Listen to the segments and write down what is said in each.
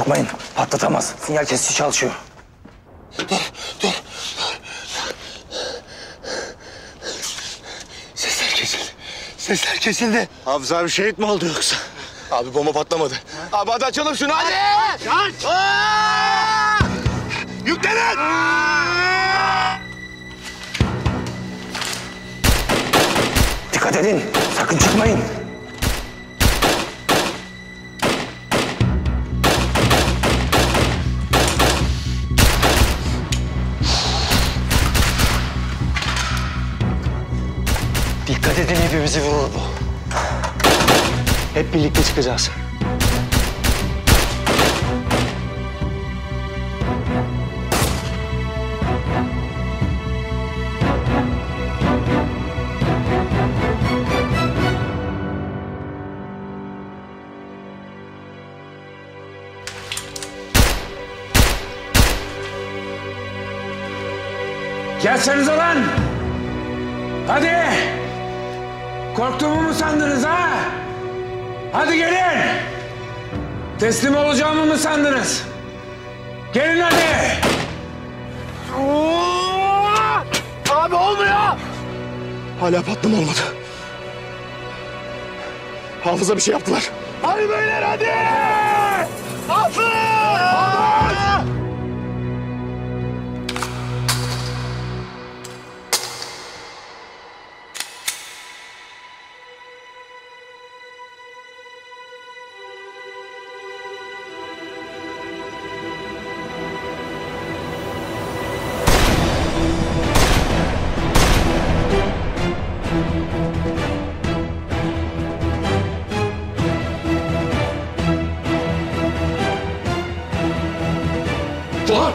sokmayın. Patlatamaz. Sinyal kesici çalışıyor. Dur. Sesler kesildi. Hafız abi şehit mi oldu yoksa? Abi bomba patlamadı. Abi hadi açalım şunu hadi. Aç! Yüklenin! Dikkat edin. Sakın çıkmayın. Dikkat edin, hepimizi vurur bu. Hep birlikte çıkacağız. Gelsenize lan! Hadi! Korktuğumu mu sandınız ha? Hadi gelin! Teslim olacağımı mı sandınız? Gelin hadi! Abi olmuyor. Hala patlama olmadı. Hafıza bir şey yaptılar. Hadi beyler hadi! Hafız! Ulan!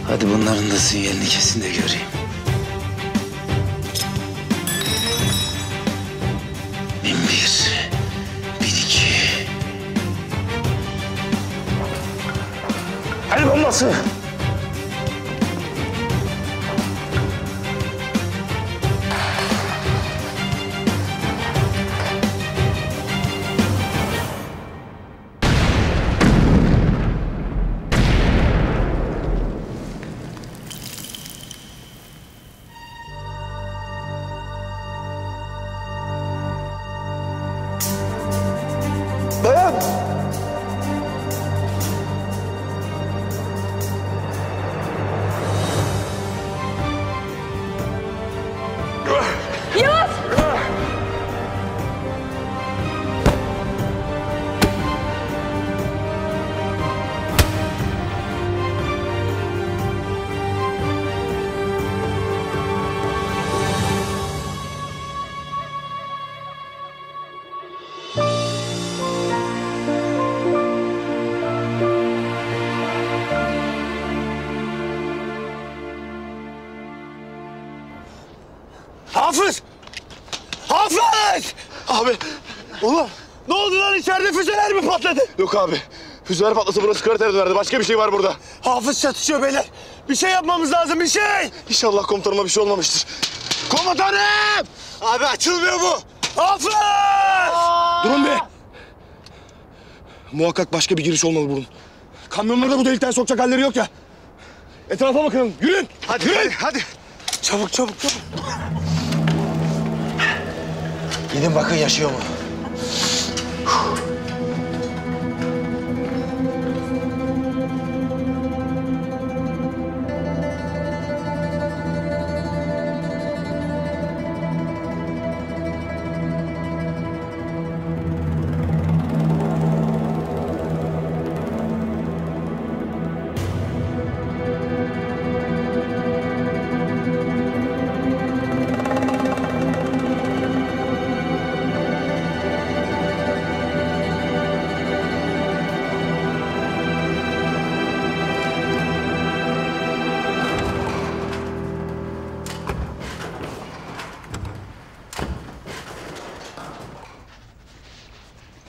Hadi bunların da sinyalini kesin de göreyim. 1001, 1002. El bombası! Dayan! Hafız! Hafız! Abi, ulan ne oldu lan, içeride füzeler mi patladı? Yok abi, füzeler patlasa burası karater dönerdi. Başka bir şey var burada. Hafız çatışıyor beyler. Bir şey yapmamız lazım, bir şey. İnşallah komutanıma bir şey olmamıştır. Komutanım! Abi açılmıyor bu. Hafız! Durun be! Muhakkak başka bir giriş olmalı bunun. Kamyonları da bu delikten sokacak halleri yok ya. Etrafa bakalım, yürüyün! Hadi, yürüyün. Hadi! Çabuk. Gidin bakın yaşıyor mu?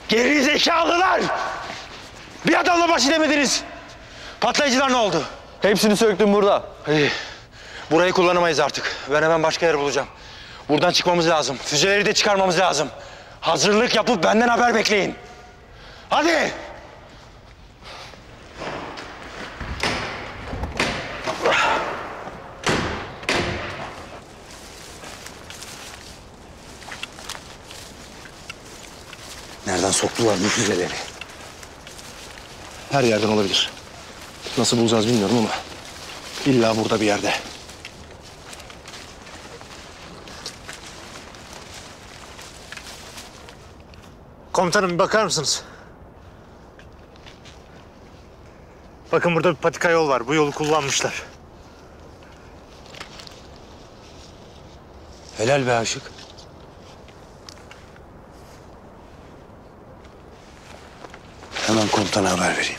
Geri zekalılar! Bir adamla baş edemediniz. Patlayıcılar ne oldu? Hepsini söktüm burada. İyi. Burayı kullanamayız artık. Ben hemen başka yer bulacağım. Buradan çıkmamız lazım. Füzeleri de çıkarmamız lazım. Hazırlık yapıp benden haber bekleyin. Hadi! Nereden soktular bu füzeleri? Her yerden olabilir. Nasıl bulacağız bilmiyorum ama illa burada bir yerde. Komutanım bir bakar mısınız? Bakın burada bir patika yol var. Bu yolu kullanmışlar. Helal be Aşık. Hemen komutana haber vereyim.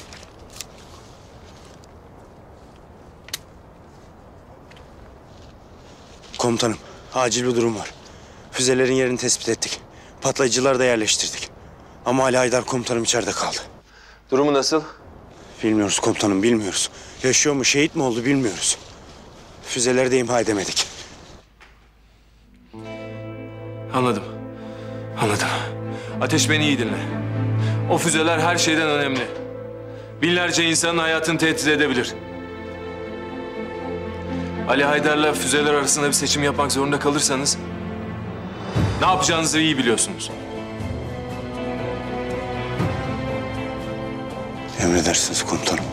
Komutanım, acil bir durum var. Füzelerin yerini tespit ettik. Patlayıcıları da yerleştirdik. Ama Ali Haydar komutanım içeride kaldı. Durumu nasıl? Bilmiyoruz komutanım, bilmiyoruz. Yaşıyor mu, şehit mi oldu bilmiyoruz. Füzeleri de imha edemedik. Anladım. Anladım. Ateş, beni iyi dinle. O füzeler her şeyden önemli. Binlerce insanın hayatını tehdit edebilir. Ali Haydar'la füzeler arasında bir seçim yapmak zorunda kalırsanız ne yapacağınızı iyi biliyorsunuz. Emredersiniz komutanım.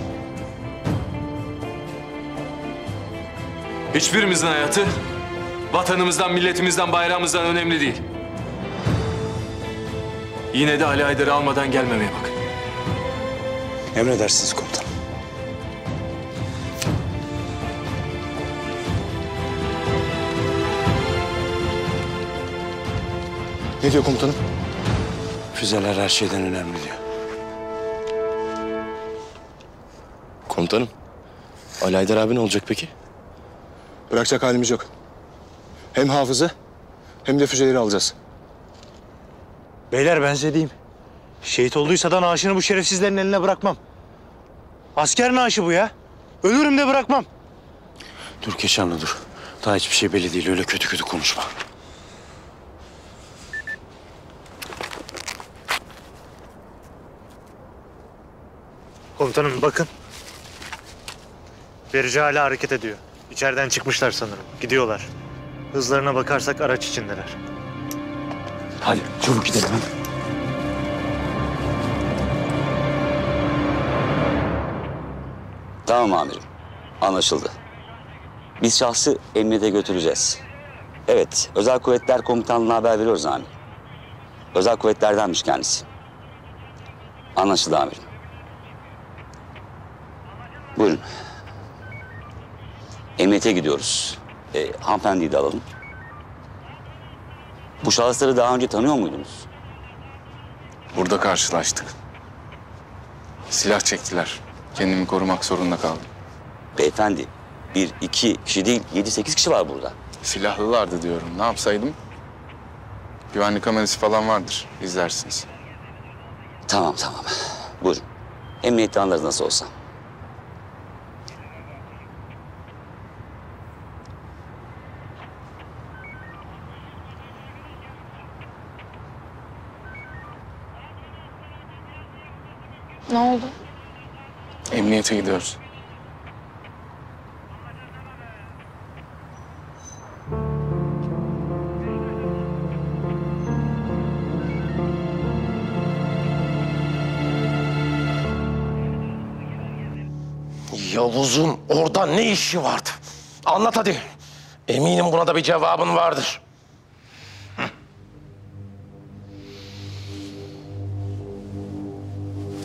Hiçbirimizin hayatı vatanımızdan, milletimizden, bayrağımızdan önemli değil. Yine de Ali Haydar'ı almadan gelmemeye bakın. Emredersiniz komutanım. Ne diyor komutanım? Füzeler her şeyden önemli diyor. Komutanım, Ali Haydar abi ne olacak peki? Bırakacak halimiz yok. Hem hafızı hem de füzeleri alacağız. Beyler ben size diyeyim. Şehit olduysa da naaşını bu şerefsizlerin eline bırakmam. Asker naaşı bu ya. Ölürüm de bırakmam. Dur Keşanlı dur. Daha hiçbir şey belli değil. Öyle kötü kötü konuşma. Komutanım bakın. Berici hala hareket ediyor. İçeriden çıkmışlar sanırım. Gidiyorlar. Hızlarına bakarsak araç içindeler. Hadi çabuk gidelim. Tamam amirim. Anlaşıldı. Biz şahsı emniyete götüreceğiz. Evet, Özel Kuvvetler Komutanlığı'na haber veriyoruz amirim. Özel kuvvetlerdenmiş kendisi. Anlaşıldı amirim. Buyurun. Emniyete gidiyoruz. Hanımefendiyi de alalım. Bu şahısları daha önce tanıyor muydunuz? Burada karşılaştık. Silah çektiler. Kendimi korumak zorunda kaldım. Beyefendi, bir, iki kişi değil, 7-8 kişi var burada. Silahlılardı diyorum. Ne yapsaydım? Güvenlik kamerası falan vardır. İzlersiniz. Tamam. Buyurun. Emniyette anlarız nasıl olsa. Ne oldu? Emniyete gidiyoruz. Yavuz'un orada ne işi vardı? Anlat hadi. Eminim buna da bir cevabın vardır.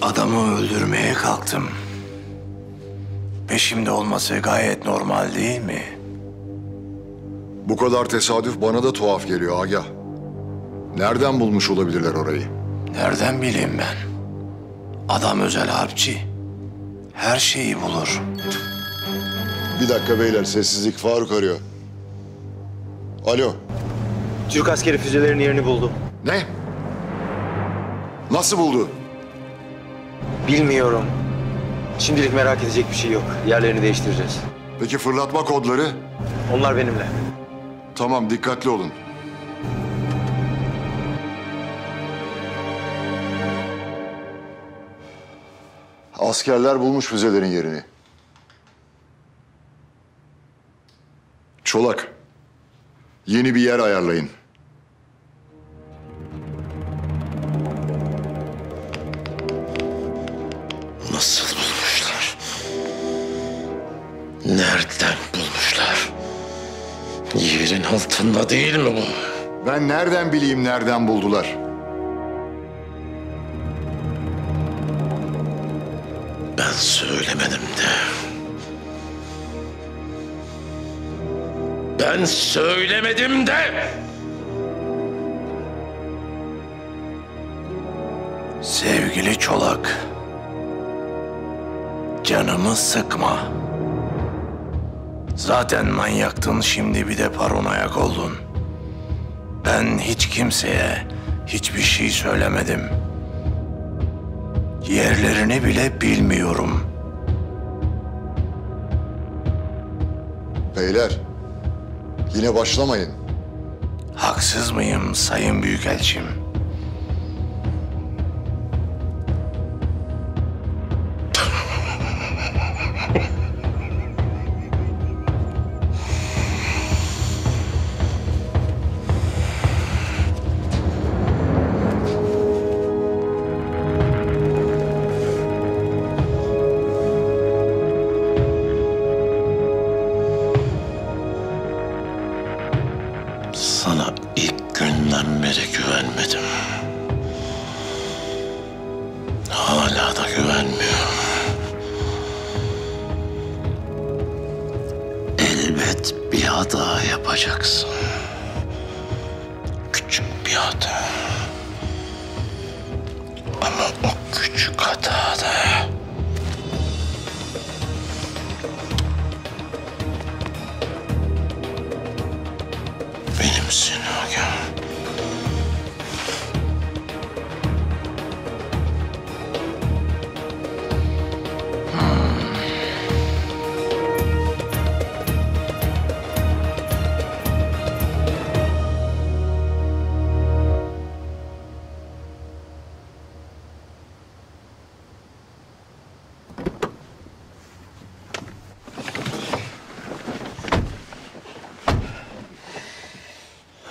Adamı öldürmeye kalktım. Peşimde olması gayet normal değil mi? Bu kadar tesadüf bana da tuhaf geliyor Agah. Nereden bulmuş olabilirler orayı? Nereden bileyim ben? Adam özel harpçi. Her şeyi bulur. Bir dakika beyler, sessizlik. Faruk arıyor. Alo. Türk askeri füzelerin yerini buldu. Ne? Nasıl buldu? Bilmiyorum. Şimdilik merak edecek bir şey yok. Yerlerini değiştireceğiz. Peki fırlatma kodları? Onlar benimle. Tamam, dikkatli olun. Askerler bulmuş füzelerin yerini. Çolak, yeni bir yer ayarlayın. Nasıl bulmuşlar? Nereden bulmuşlar? Yerin altında değil mi bu? Ben nereden bileyim nereden buldular? Ben söylemedim de. Ben söylemedim de. Sevgili Çolak. Canımı sıkma. Zaten manyaktın, şimdi bir de paranoyak oldun. Ben hiç kimseye hiçbir şey söylemedim. Yerlerini bile bilmiyorum. Beyler, yine başlamayın. Haksız mıyım Sayın Büyükelçim? Sana ilk günden beri güvenmedim. Hala da güvenmiyorum. Elbet bir hata yapacaksın. Küçük bir hata. Ama o küçük hatada benimsin Hakan.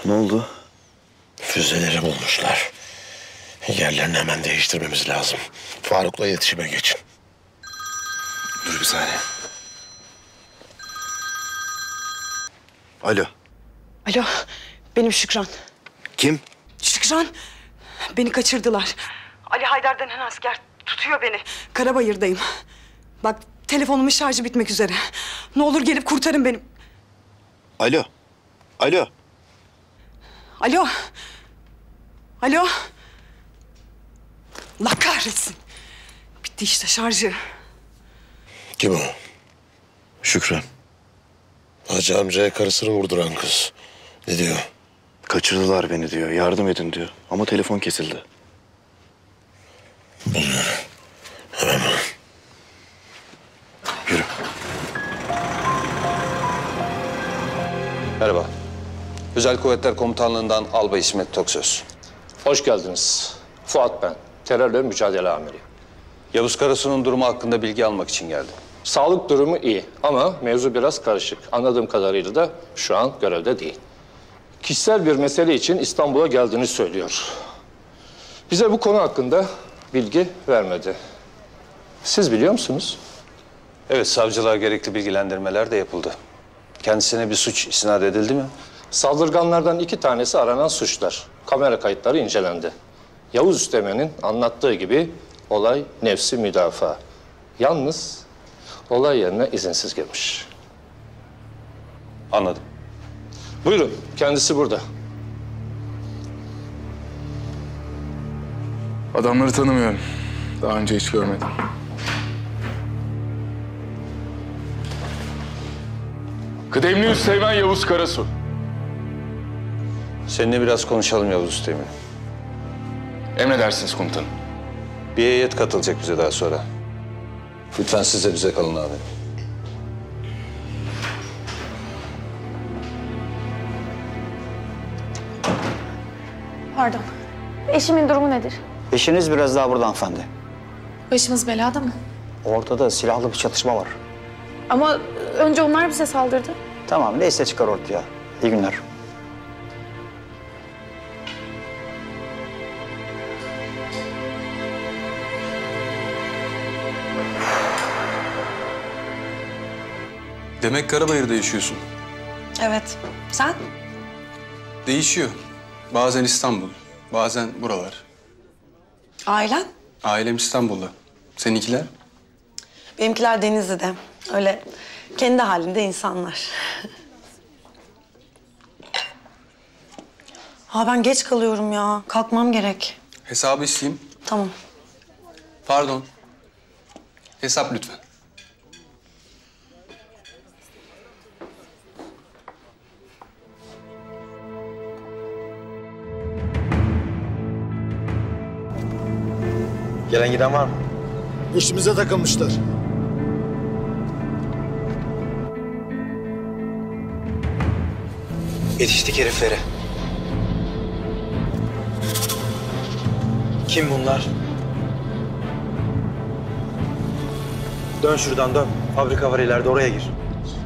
Ne oldu? Füzeleri bulmuşlar. Yerlerini hemen değiştirmemiz lazım. Faruk'la iletişime geçin. Dur bir saniye. Alo. Alo, benim Şükran. Kim? Şükran, beni kaçırdılar. Ali Haydar denen asker tutuyor beni. Karabayır'dayım. Bak, telefonumun şarjı bitmek üzere. Ne olur gelip kurtarın beni. Alo. Alo. Alo. Alo. Allah kahretsin. Bitti işte şarjı. Kim o? Şükran. Hacı amcaya karısını vurduran kız. Ne diyor? Kaçırdılar beni diyor. Yardım edin diyor. Ama telefon kesildi. Buluyorum. Hemen bul. Yürü. Merhaba. Özel Kuvvetler Komutanlığı'ndan Albay İsmet Toksöz. Hoş geldiniz. Fuat ben. Terörle mücadele amiri. Yavuz Karasu'nun durumu hakkında bilgi almak için geldim. Sağlık durumu iyi ama mevzu biraz karışık. Anladığım kadarıyla da şu an görevde değil. Kişisel bir mesele için İstanbul'a geldiğini söylüyor. Bize bu konu hakkında bilgi vermedi. Siz biliyor musunuz? Evet, savcılığa gerekli bilgilendirmeler de yapıldı. Kendisine bir suç isnat edildi mi? Saldırganlardan 2 tanesi aranan suçlar. Kamera kayıtları incelendi. Yavuz Üstemen'in anlattığı gibi olay nefsi müdafaa. Yalnız olay yerine izinsiz girmiş. Anladım. Buyurun, kendisi burada. Adamları tanımıyorum. Daha önce hiç görmedim. Kıdemli Üsteğmen Yavuz Karasu. Seninle biraz konuşalım Yavuz Üsteğmen. Emredersiniz komutanım. Bir heyet katılacak bize daha sonra. Lütfen siz de bize kalın abi. Pardon. Eşimin durumu nedir? Eşiniz biraz daha burada hanımefendi. Başımız belada mı? Ortada silahlı bir çatışma var. Ama önce onlar bize saldırdı. Tamam neyse çıkar ortaya. İyi günler. Demek Karabayır'da yaşıyorsun. Evet. Sen? Değişiyor. Bazen İstanbul, bazen buralar. Ailen? Ailem İstanbul'da. Seninkiler? Benimkiler Denizli'de. Öyle kendi halinde insanlar. Ben geç kalıyorum ya. Kalkmam gerek. Hesabı isteyeyim. Tamam. Pardon. Hesap lütfen. Gelen giden var mı? İşimize takılmışlar. Yetiştik heriflere. Kim bunlar? Dön şuradan dön. Fabrika var ileride, oraya gir.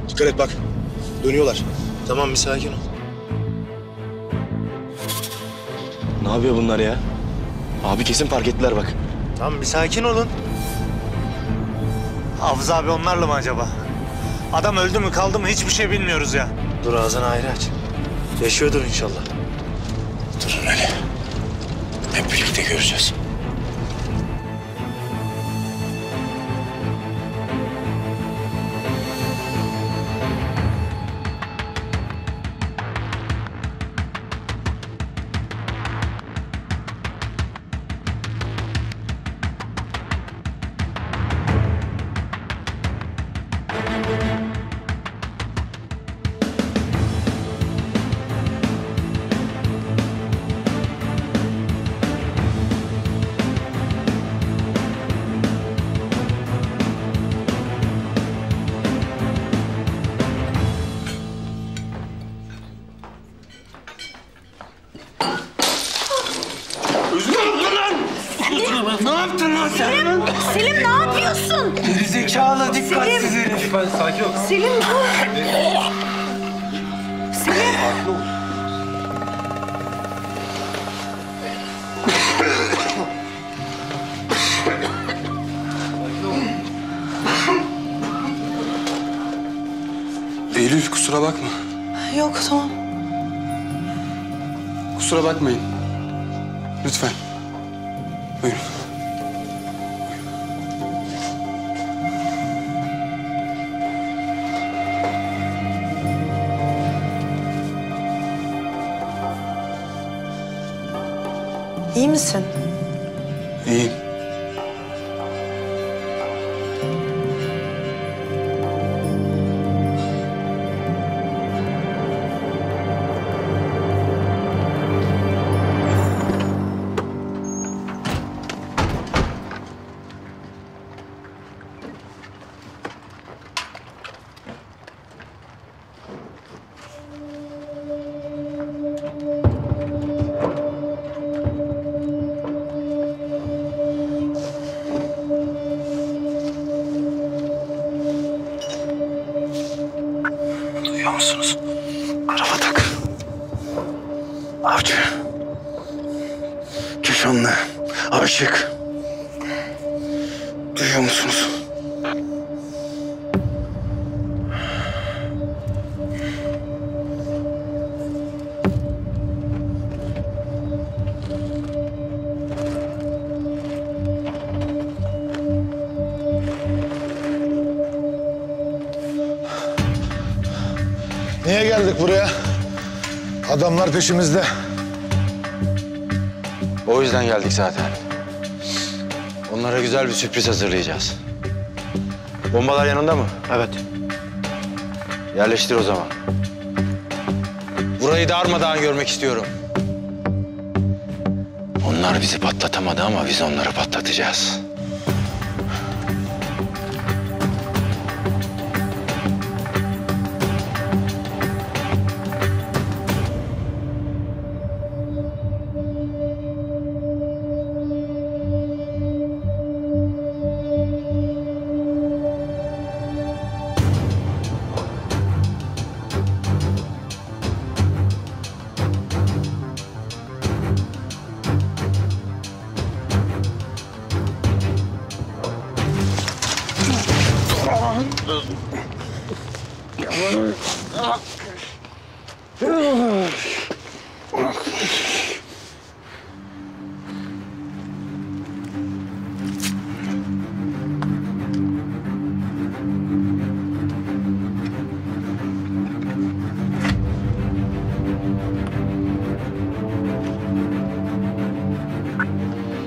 Dikkat et bak. Dönüyorlar. Tamam, bir sakin ol. Ne yapıyor bunlar ya? Abi kesin fark ettiler bak. Tamam, bir sakin olun. Hafız abi onlarla mı acaba? Adam öldü mü kaldı mı hiçbir şey bilmiyoruz ya. Dur, ağzını ayrı aç. Yaşıyordur inşallah. Durun hele. Hep birlikte göreceğiz. Ne yaptın lan sen? Selim ne yapıyorsun? Gerizekalı, dikkatsiz herif. Sakin ol. Selim dur. Selim. Eylül, kusura bakma. Yok tamam. Kusura bakmayın. Lütfen. Buyurun. İyi misin? İyiyim. Duyuyor musunuz? Karabatak. Avcı. Keşanlı. Aşık. Duyuyor musunuz? Niye geldik buraya? Adamlar peşimizde. O yüzden geldik zaten. Onlara güzel bir sürpriz hazırlayacağız. Bombalar yanında mı? Evet. Yerleştir o zaman. Burayı darmadağın görmek istiyorum. Onlar Onlar bizi patlatamadı ama biz onları patlatacağız.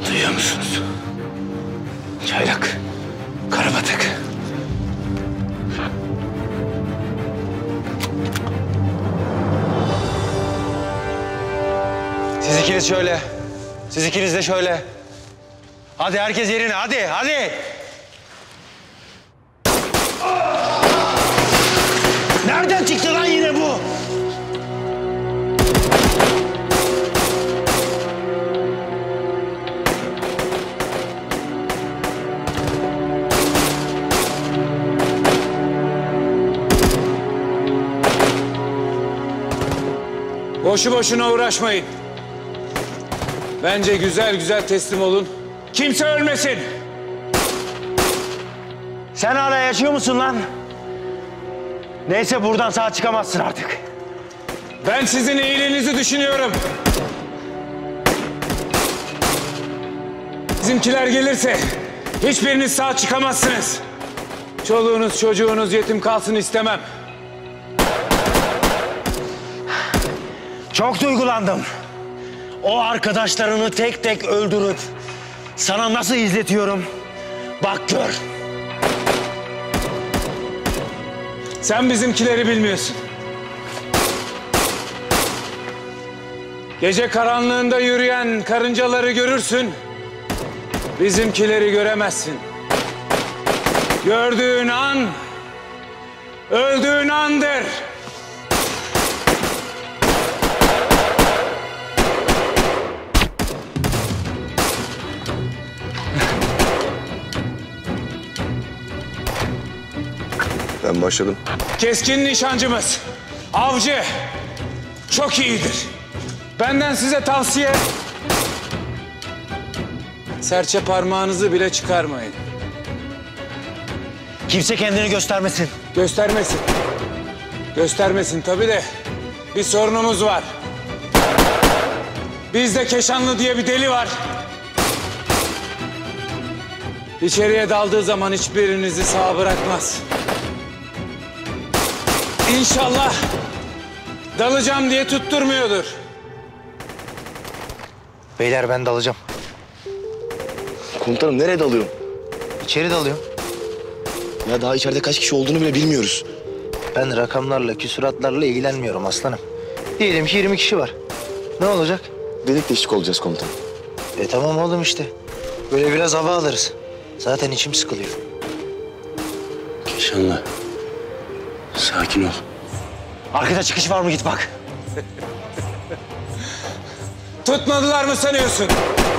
Duyuyor musunuz? Çaylak, Karabatık. Siz ikiniz şöyle. Siz ikiniz de şöyle. Hadi herkes yerine, hadi, hadi. Nereden çıktı lan yine bu? Boşu boşuna uğraşmayın. Bence güzel güzel teslim olun. Kimse ölmesin. Sen hala yaşıyor musun lan? Neyse buradan sağ çıkamazsın artık. Ben sizin iyiliğinizi düşünüyorum. Bizimkiler gelirse hiçbiriniz sağ çıkamazsınız. Çoluğunuz çocuğunuz yetim kalsın istemem. Çok duygulandım. O arkadaşlarını tek tek öldürüp sana nasıl izletiyorum? Bak gör. Sen bizimkileri bilmiyorsun. Gece karanlığında yürüyen karıncaları görürsün. Bizimkileri göremezsin. Gördüğün an öldüğün andır. Ben başladım. Keskin nişancımız, avcı çok iyidir. Benden size tavsiye... serçe parmağınızı bile çıkarmayın. Kimse kendini göstermesin. Göstermesin. Göstermesin tabii de bir sorunumuz var. Bizde Keşanlı diye bir deli var. İçeriye daldığı zaman hiçbirinizi sağ bırakmaz. İnşallah dalacağım diye tutturmuyordur. Beyler ben dalacağım. Komutanım nereye dalıyorum? İçeri dalıyorum. Ya daha içeride kaç kişi olduğunu bile bilmiyoruz. Ben rakamlarla, küsuratlarla ilgilenmiyorum aslanım. Diyelim ki 20 kişi var. Ne olacak? Delik deşik olacağız komutanım. Tamam oğlum işte. Böyle biraz hava alırız. Zaten içim sıkılıyor. Keşanlı. Sakin ol. Arkada çıkış var mı git bak. Tutmadılar mı sanıyorsun?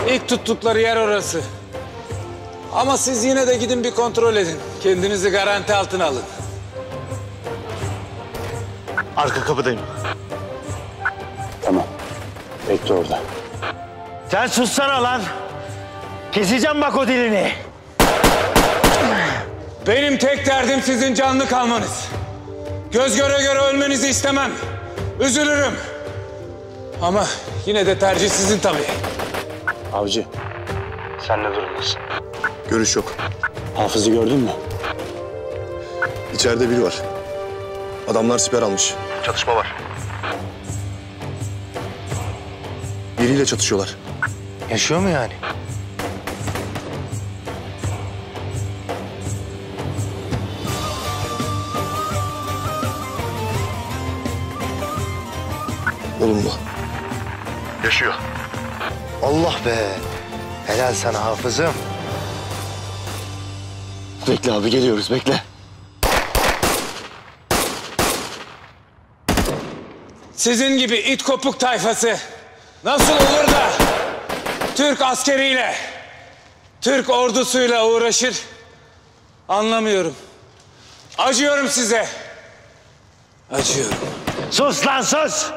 İlk tuttukları yer orası. Ama siz yine de gidin bir kontrol edin. Kendinizi garanti altına alın. Arka kapıdayım. Tamam. Bekle orada. Sen sussana lan. Keseceğim bak o dilini. Benim tek derdim sizin canlı kalmanız. Göz göre göre ölmenizi istemem. Üzülürüm. Ama yine de tercih sizin tabii. Avcı. Sen ne durumdasın? Görüş yok. Hafız'ı gördün mü? İçeride biri var. Adamlar siper almış. Çatışma var. Biriyle çatışıyorlar. Yaşıyor mu yani? Olumlu. Yaşıyor. Allah be. Helal sana Hafız'ım. Bekle abi geliyoruz bekle. Sizin gibi it kopuk tayfası nasıl olur da Türk askeriyle, Türk ordusuyla uğraşır anlamıyorum. Acıyorum size. Acıyorum. Sus lan sus!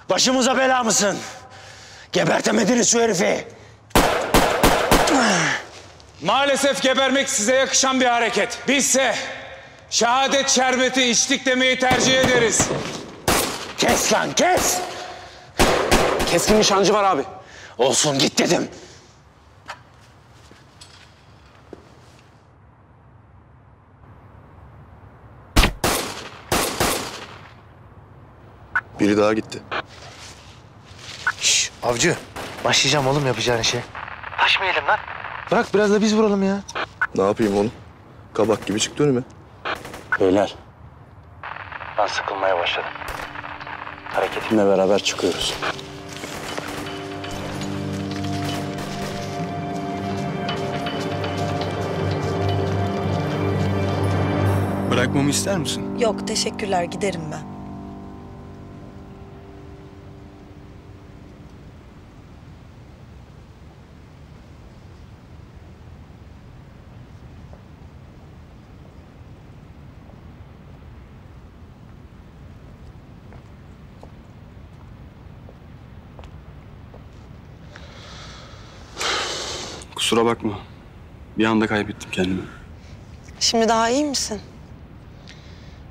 Başımıza bela mısın? Gebertemediniz şu herifi. Maalesef gebermek size yakışan bir hareket. Bizse şehadet şerbeti içtik demeyi tercih ederiz. Kes lan kes! Keskin nişancı var abi. Olsun git dedim. Biri daha gitti. Şş, avcı. Başlayacağım oğlum yapacağın işe. Taşmayalım lan. Bırak biraz da biz vuralım ya. Ne yapayım oğlum? Kabak gibi çıktı önüme. Beyler. Ben sıkılmaya başladım. Hareketimle beraber çıkıyoruz. Bırakmamı ister misin? Yok teşekkürler giderim ben. Kusura bakma. Bir anda kaybettim kendimi. Şimdi daha iyi misin?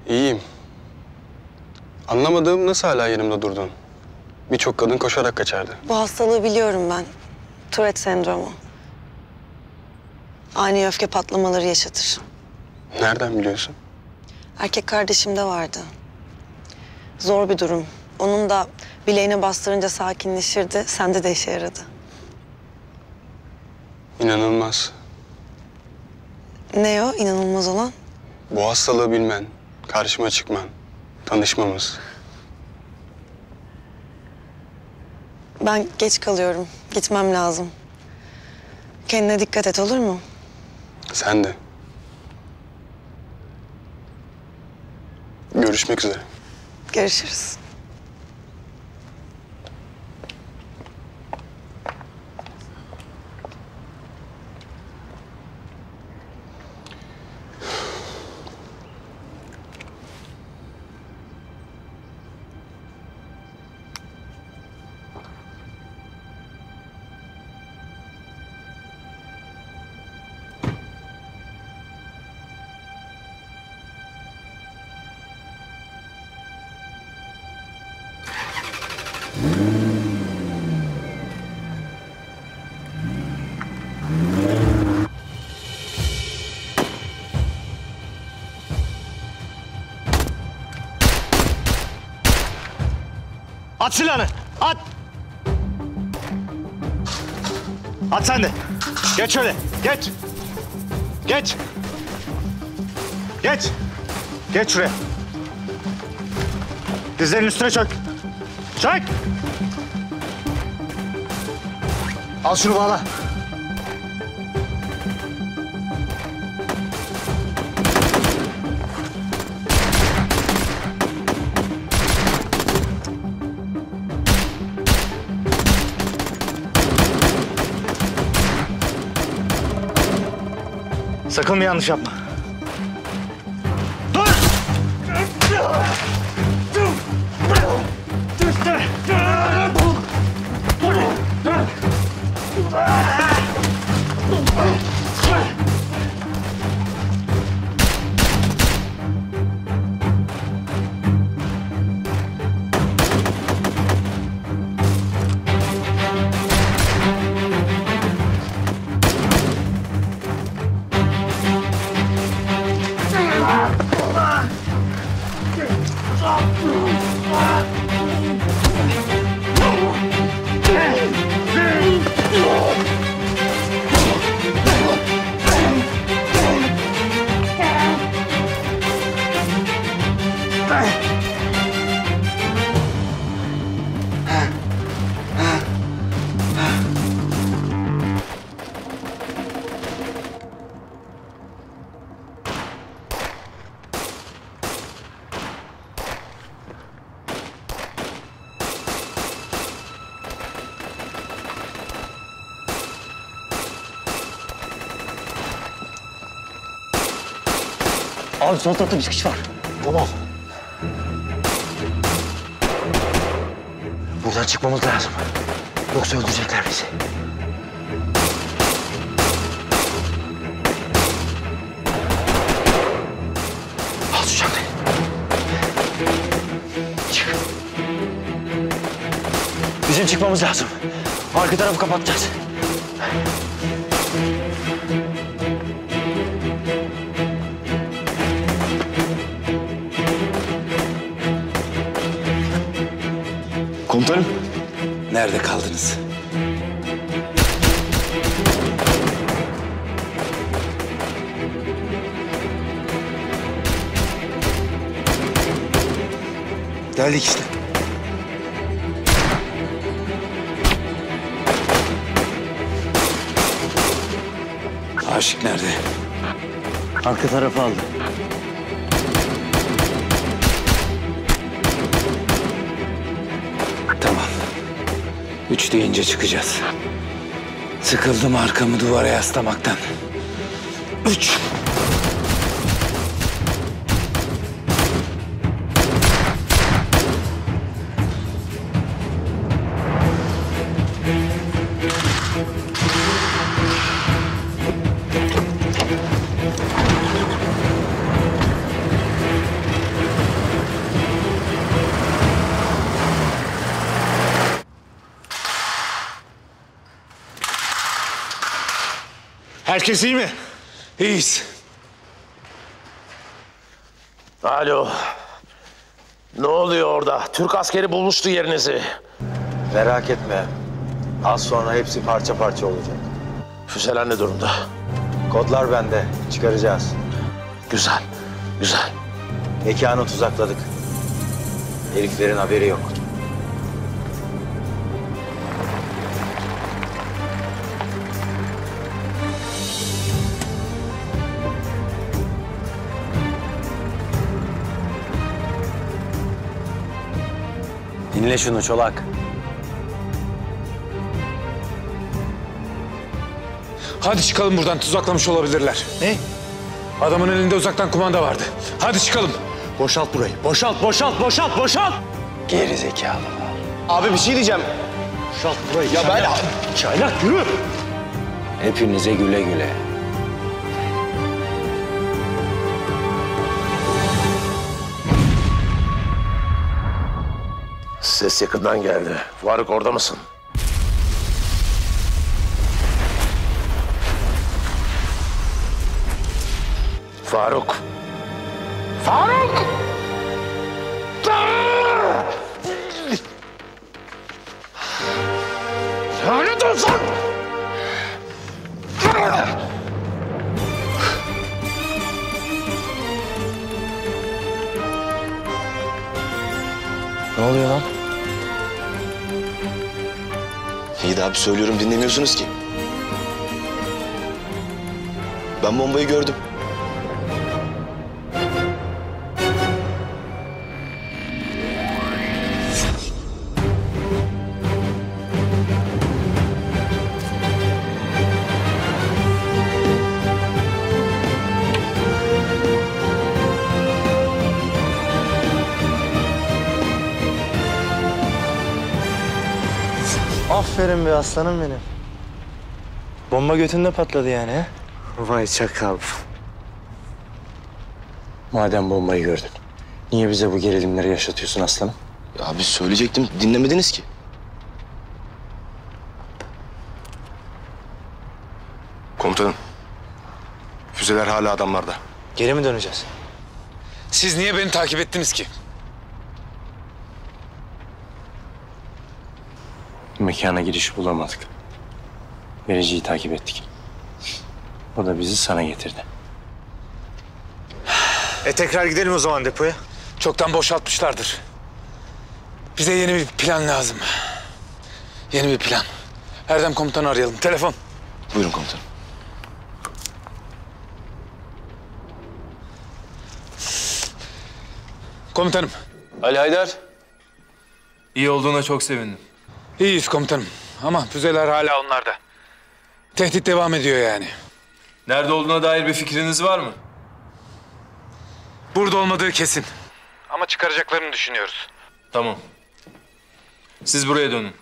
İyiyim. Anlamadığım nasıl hala yanımda durdun? Birçok kadın koşarak kaçardı. Bu hastalığı biliyorum ben. Tourette sendromu. Ani öfke patlamaları yaşatır. Nereden biliyorsun? Erkek kardeşim de vardı. Zor bir durum. Onun da bileğine bastırınca sakinleşirdi. Sende de işe yaradı. İnanılmaz. Ne o inanılmaz olan? Bu hastalığı bilmen, karşıma çıkman, tanışmamız. Ben geç kalıyorum. Gitmem lazım. Kendine dikkat et olur mu? Sen de. Görüşmek üzere. Görüşürüz. At silahını, at! At sen de. Geç şöyle, geç. Geç. Geç. Geç şuraya. Dizlerin üstüne çök. Çök! Al şunu bağla. Sakın bir yanlış yapma. Dur! Abi sol tarafta bir kişi var. Tamam. Buradan çıkmamız lazım. Yoksa öldürecekler bizi. Al şu çantayı. Çık. Bizim çıkmamız lazım. Arka tarafı kapatacağız. Komutanım. Nerede kaldınız? Geldik işte. Aşık nerede? Arka tarafı aldı. Tamam. 3 deyince çıkacağız. Sıkıldım arkamı duvara yaslamaktan. 3. Herkes iyi mi? İyiyiz. Alo. Ne oluyor orada? Türk askeri bulmuştu yerinizi. Merak etme. Az sonra hepsi parça parça olacak. Füzeler ne durumda? Kodlar bende. Çıkaracağız. Güzel, güzel. Mekanı tuzakladık. Heriflerin haberi yok. Dinle şunu Çolak. Hadi çıkalım buradan, tuzaklamış olabilirler. Ne? Adamın elinde uzaktan kumanda vardı. Hadi çıkalım. Boşalt burayı. Boşalt, boşalt, boşalt, boşalt. Geri zekalı. Abi bir şey diyeceğim. Boşalt burayı. Ya ben... Çaylak yürü. Hepinize güle güle. Ses yakından geldi. Faruk orada mısın? Faruk! Faruk! Lanet olsun! Ne oluyor lan? İyi de abi söylüyorum dinlemiyorsunuz ki. Ben bombayı gördüm. Aferin be aslanım benim. Bomba götünde patladı yani he? Vay çakal. Madem bombayı gördün, niye bize bu gerilimleri yaşatıyorsun aslanım? Ya abi söyleyecektim dinlemediniz ki. Komutanım. Füzeler hala adamlarda. Geri mi döneceğiz? Siz niye beni takip ettiniz ki? Mekana giriş bulamadık. Vericiyi takip ettik. O da bizi sana getirdi. Tekrar gidelim o zaman depoya. Çoktan boşaltmışlardır. Bize yeni bir plan lazım. Yeni bir plan. Erdem komutanı arayalım. Telefon. Buyurun komutanım. Komutanım. Ali Haydar. İyi olduğuna çok sevindim. İyiyiz komutanım. Ama füzeler hala onlarda. Tehdit devam ediyor yani. Nerede olduğuna dair bir fikriniz var mı? Burada olmadığı kesin. Ama çıkaracaklarını düşünüyoruz. Tamam. Siz buraya dönün.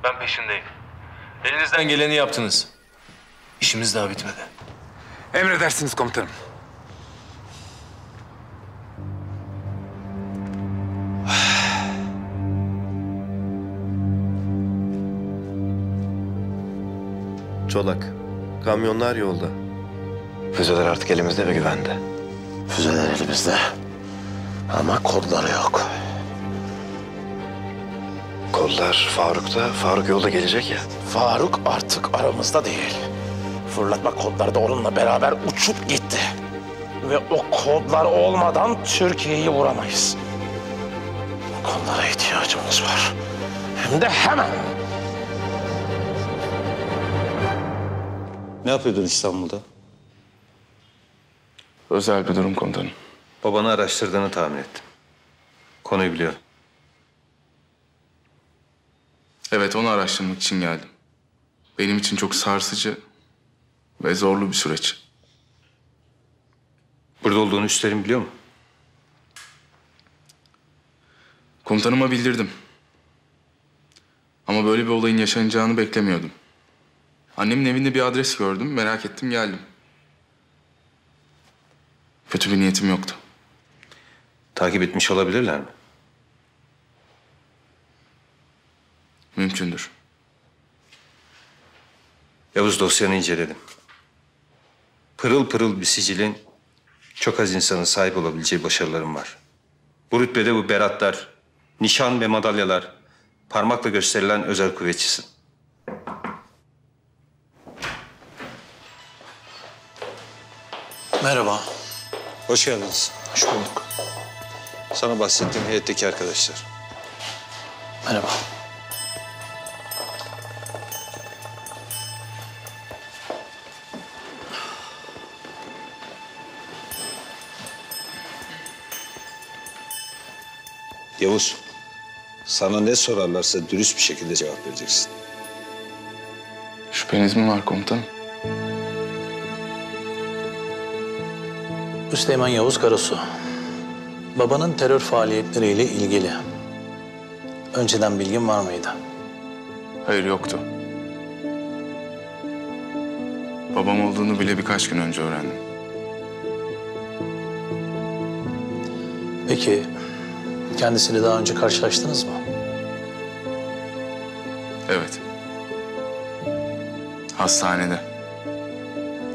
Ben peşindeyim. Elinizden geleni yaptınız. İşimiz daha bitmedi. Emredersiniz komutanım. Çolak, kamyonlar yolda. Füzeler artık elimizde ve güvende. Füzeler elimizde. Ama kodları yok. Kodlar Faruk'ta. Faruk yolda gelecek ya. Faruk artık aramızda değil. Fırlatma kodları da onunla beraber uçup gitti. Ve o kodlar olmadan Türkiye'yi vuramayız. O kodlara ihtiyacımız var. Hem de hemen. Ne yapıyordun İstanbul'da? Özel bir durum komutanım. Babanı araştırdığını tahmin ettim. Konuyu biliyorum. Evet, onu araştırmak için geldim. Benim için çok sarsıcı ve zorlu bir süreç. Burada olduğunu üstlerin biliyor mu? Komutanıma bildirdim. Ama böyle bir olayın yaşanacağını beklemiyordum. Annemin evinde bir adres gördüm, merak ettim, geldim. Kötü bir niyetim yoktu. Takip etmiş olabilirler mi? Mümkündür. Yavuz, dosyanı inceledim. Pırıl pırıl bir sicilin, çok az insanın sahip olabileceği başarıların var. Bu rütbede bu beratlar, nişan ve madalyalar, parmakla gösterilen özel kuvvetçisin. Merhaba. Hoş geldiniz. Hoş bulduk. Sana bahsettiğim heyetteki arkadaşlar. Merhaba. Yavuz, sana ne sorarlarsa dürüst bir şekilde cevap vereceksin. Şüpheniz mi var komutanım? Üsteğmen Yavuz Karasu. Babanın terör faaliyetleriyle ilgili önceden bilgin var mıydı? Hayır, yoktu. Babam olduğunu bile birkaç gün önce öğrendim. Peki kendisiyle daha önce karşılaştınız mı? Evet. Hastanede.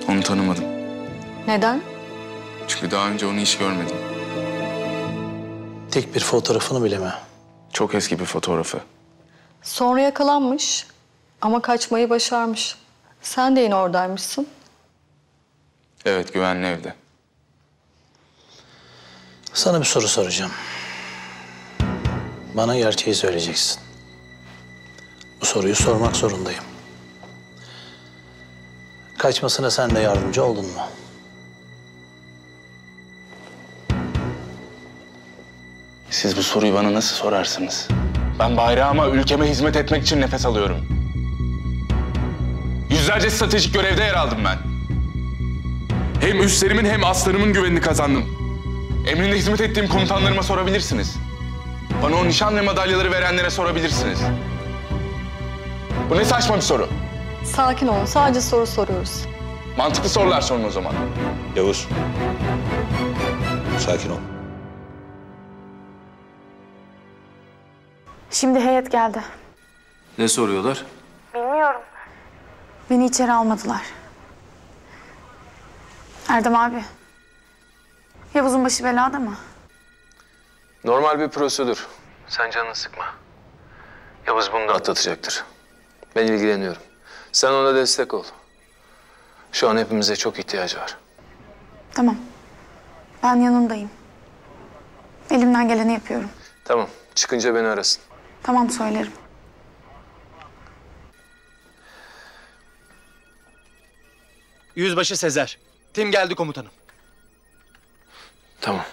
Onu tanımadım. Neden? Çünkü daha önce onu hiç görmedim. Tek bir fotoğrafını bile mi? Çok eski bir fotoğrafı. Sonra yakalanmış ama kaçmayı başarmış. Sen de yine oradaymışsın. Evet, güvenli evde. Sana bir soru soracağım. Bana gerçeği söyleyeceksin. Bu soruyu sormak zorundayım. Kaçmasına sen de yardımcı oldun mu? Siz bu soruyu bana nasıl sorarsınız? Ben bayrağıma, ülkeme hizmet etmek için nefes alıyorum. Yüzlerce stratejik görevde yer aldım ben. Hem üstlerimin hem aslarımın güvenini kazandım. Emrinde hizmet ettiğim komutanlarıma sorabilirsiniz. Bana o nişan ve madalyaları verenlere sorabilirsiniz. Bu ne saçma bir soru. Sakin olun, sadece soru soruyoruz. Mantıklı sorular sorun o zaman. Yavuz, sakin ol. Şimdi heyet geldi. Ne soruyorlar? Bilmiyorum. Beni içeri almadılar. Erdem abi. Yavuz'un başı belada mı? Normal bir prosedür. Sen canını sıkma. Yavuz bunu da atlatacaktır. Ben ilgileniyorum. Sen ona destek ol. Şu an hepimize çok ihtiyacı var. Tamam. Ben yanındayım. Elimden geleni yapıyorum. Tamam. Çıkınca beni arasın. Tamam, söylerim. Yüzbaşı Sezer. Tim geldi komutanım. Tamam.